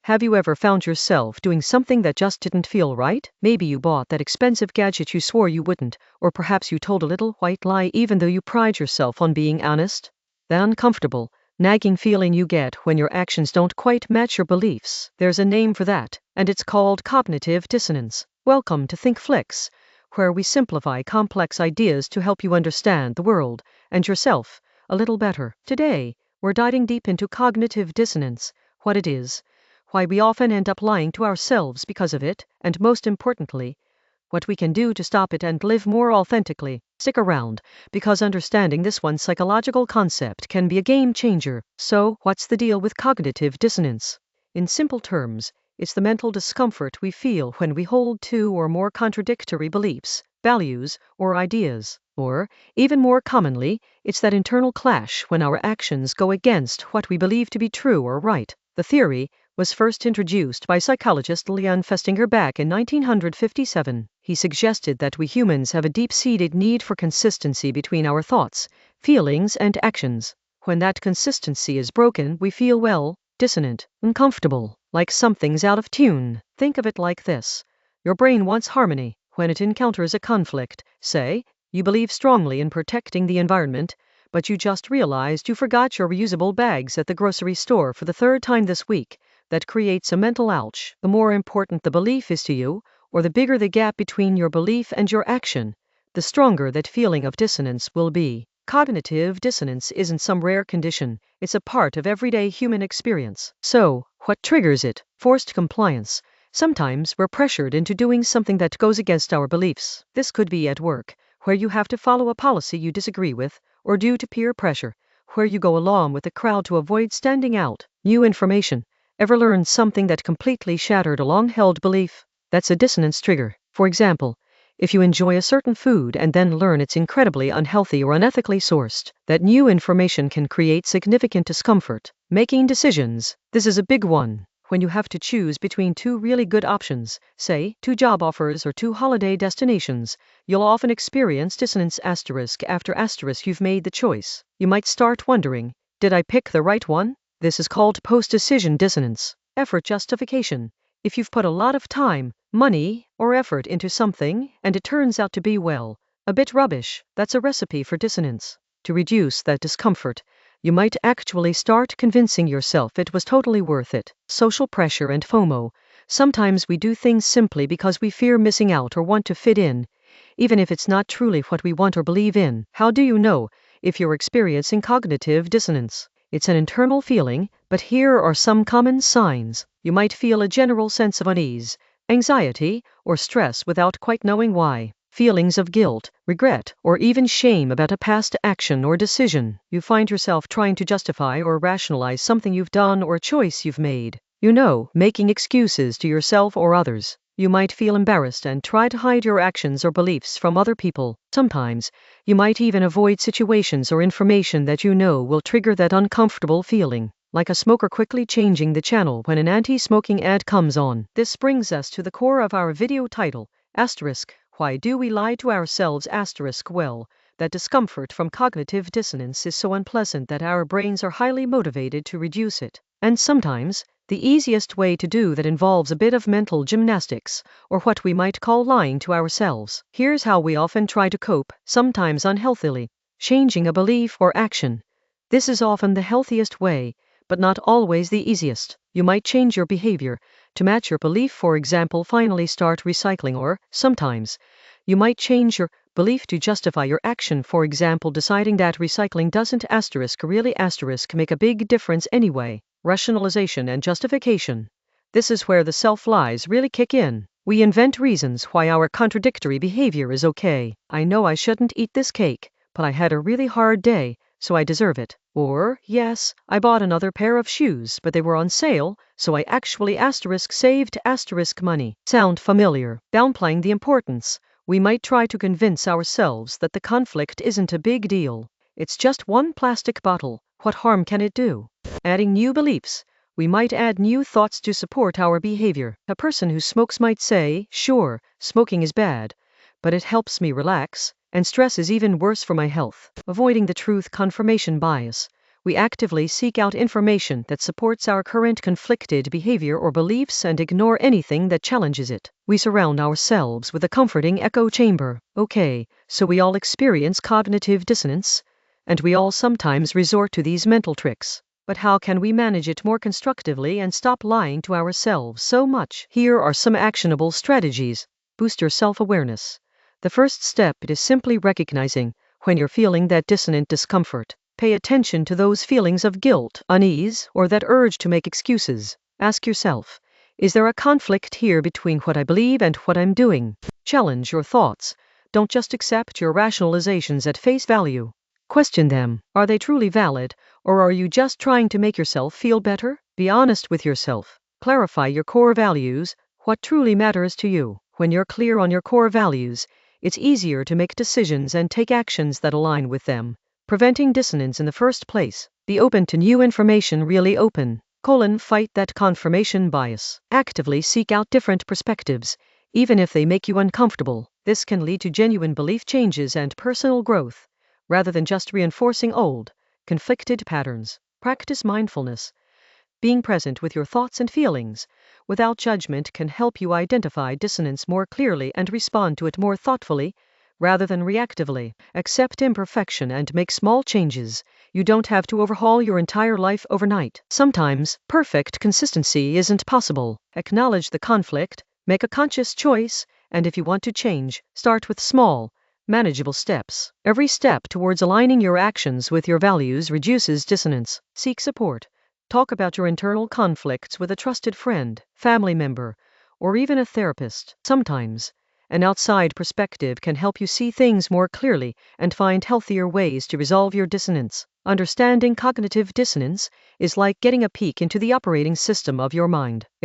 Have you ever found yourself doing something that just didn't feel right? Maybe you bought that expensive gadget you swore you wouldn't, or perhaps you told a little white lie even though you pride yourself on being honest. The uncomfortable, nagging feeling you get when your actions don't quite match your beliefs. There's a name for that, and it's called cognitive dissonance. Welcome to ThinkFlix, where we simplify complex ideas to help you understand the world and yourself a little better. Today, we're diving deep into cognitive dissonance, what it is, why we often end up lying to ourselves because of it, and most importantly, what we can do to stop it and live more authentically. Stick around, because understanding this one psychological concept can be a game changer. So, what's the deal with cognitive dissonance? In simple terms, it's the mental discomfort we feel when we hold two or more contradictory beliefs, values, or ideas. Or, even more commonly, it's that internal clash when our actions go against what we believe to be true or right. The theory was first introduced by psychologist Leon Festinger back in 1957. He suggested that we humans have a deep-seated need for consistency between our thoughts, feelings, and actions. When that consistency is broken, we feel, well, dissonant, uncomfortable, like something's out of tune. Think of it like this. Your brain wants harmony. When it encounters a conflict, say, you believe strongly in protecting the environment, but you just realized you forgot your reusable bags at the grocery store for the third time this week. That creates a mental ouch. The more important the belief is to you, or the bigger the gap between your belief and your action, the stronger that feeling of dissonance will be. Cognitive dissonance isn't some rare condition, it's a part of everyday human experience. So, what triggers it? Forced compliance. Sometimes we're pressured into doing something that goes against our beliefs. This could be at work, where you have to follow a policy you disagree with, or due to peer pressure, where you go along with the crowd to avoid standing out. New information. Ever learned something that completely shattered a long-held belief? That's a dissonance trigger. For example, if you enjoy a certain food and then learn it's incredibly unhealthy or unethically sourced, that new information can create significant discomfort. Making decisions. This is a big one. When you have to choose between two really good options, say, 2 job offers or 2 holiday destinations, you'll often experience dissonance after you've made the choice. You might start wondering, did I pick the right one? This is called post-decision dissonance. Effort justification. If you've put a lot of time, money, or effort into something, and it turns out to be, well, a bit rubbish, that's a recipe for dissonance. To reduce that discomfort, you might actually start convincing yourself it was totally worth it. Social pressure and FOMO. Sometimes we do things simply because we fear missing out or want to fit in, even if it's not truly what we want or believe in. How do you know if you're experiencing cognitive dissonance? It's an internal feeling, but here are some common signs. You might feel a general sense of unease, anxiety, or stress without quite knowing why. Feelings of guilt, regret, or even shame about a past action or decision. You find yourself trying to justify or rationalize something you've done or a choice you've made. Making excuses to yourself or others. You might feel embarrassed and try to hide your actions or beliefs from other people. Sometimes, you might even avoid situations or information that you know will trigger that uncomfortable feeling, like a smoker quickly changing the channel when an anti-smoking ad comes on. This brings us to the core of our video title, asterisk. Why do we lie to ourselves? Well, that discomfort from cognitive dissonance is so unpleasant that our brains are highly motivated to reduce it. And sometimes, the easiest way to do that involves a bit of mental gymnastics, or what we might call lying to ourselves. Here's how we often try to cope, sometimes unhealthily. Changing a belief or action. This is often the healthiest way, but not always the easiest. You might change your behavior to match your belief, for example, finally start recycling, or, sometimes, you might change your belief to justify your action, for example, deciding that recycling doesn't really make a big difference anyway. Rationalization and justification. This is where the self-lies really kick in. We invent reasons why our contradictory behavior is okay. I know I shouldn't eat this cake, but I had a really hard day, so I deserve it. Or, yes, I bought another pair of shoes, but they were on sale, so I actually saved money. Sound familiar? Downplaying the importance. We might try to convince ourselves that the conflict isn't a big deal. It's just one plastic bottle. What harm can it do? Adding new beliefs. We might add new thoughts to support our behavior. A person who smokes might say, sure, smoking is bad, but it helps me relax, and stress is even worse for my health. Avoiding the truth confirmation bias. We actively seek out information that supports our current conflicted behavior or beliefs and ignore anything that challenges it. We surround ourselves with a comforting echo chamber. Okay, so we all experience cognitive dissonance, and we all sometimes resort to these mental tricks. But how can we manage it more constructively and stop lying to ourselves so much? Here are some actionable strategies. Boost your self-awareness. The first step is simply recognizing when you're feeling that dissonant discomfort. Pay attention to those feelings of guilt, unease, or that urge to make excuses. Ask yourself, is there a conflict here between what I believe and what I'm doing? Challenge your thoughts. Don't just accept your rationalizations at face value. Question them. Are they truly valid, or are you just trying to make yourself feel better? Be honest with yourself. Clarify your core values. What truly matters to you? When you're clear on your core values, it's easier to make decisions and take actions that align with them. Preventing dissonance in the first place. Be open to new information. Really open. Fight that confirmation bias. Actively seek out different perspectives, even if they make you uncomfortable. This can lead to genuine belief changes and personal growth, rather than just reinforcing old, conflicted patterns. Practice mindfulness. Being present with your thoughts and feelings, without judgment, can help you identify dissonance more clearly and respond to it more thoughtfully, rather than reactively. Accept imperfection and make small changes. You don't have to overhaul your entire life overnight. Sometimes, perfect consistency isn't possible. Acknowledge the conflict, make a conscious choice, and if you want to change, start with small, manageable steps. Every step towards aligning your actions with your values reduces dissonance. Seek support. Talk about your internal conflicts with a trusted friend, family member, or even a therapist. Sometimes, an outside perspective can help you see things more clearly and find healthier ways to resolve your dissonance. Understanding cognitive dissonance is like getting a peek into the operating system of your mind.